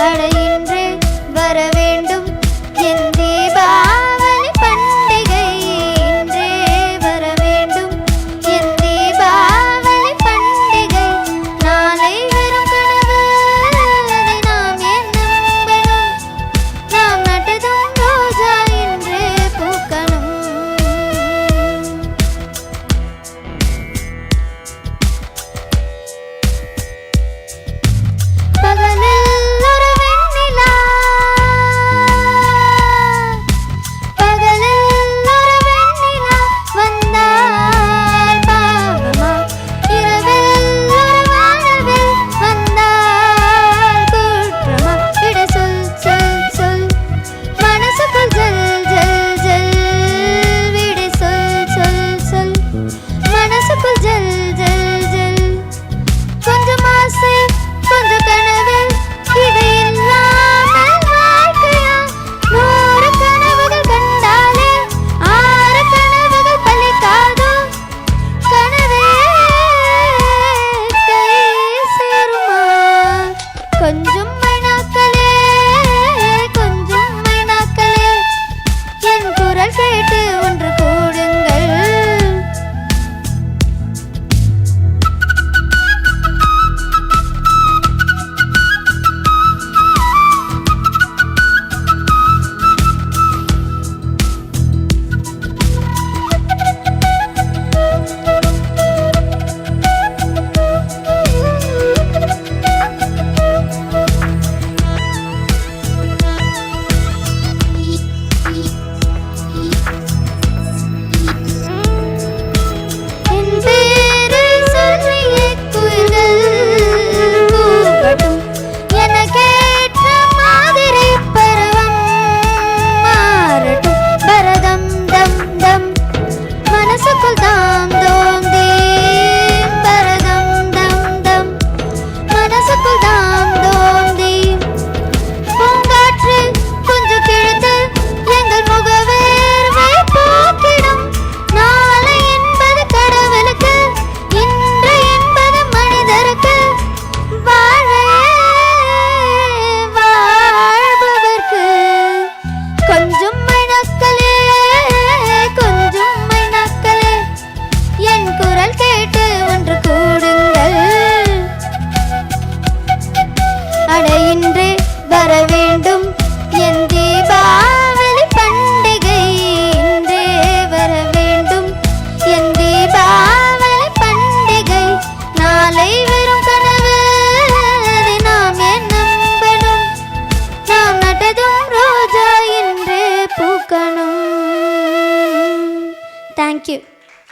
அட இன்றே வர வேண்டும் என் தீபாவளி பண்டிகை. இன்றே வர வேண்டும் என் தீபாவளி பண்டிகை. நாளை வெறும் கனவு, அதை நாம் ஏன் நம்பணும்? நாம் நட்டதும் ரோஜா இன்றே பூக்கணும். கொஞ்சம் மைனாக்களே, கொஞ்சம் மைனாக்களே, என் குரல் கேட்டு ஒன்று கூடுங்கள். அட இன்றே வர வேண்டும் என் தீபாவளி பண்டிகை. இன்றே வர வேண்டும் என் தீபாவளி பண்டிகை. நாளை வெறும் கனவு, அதை நாம் ஏன் நம்பணும்? நாம் நட்டதும் ரோஜா இன்றே பூக்கணும். தேங்க்யூ.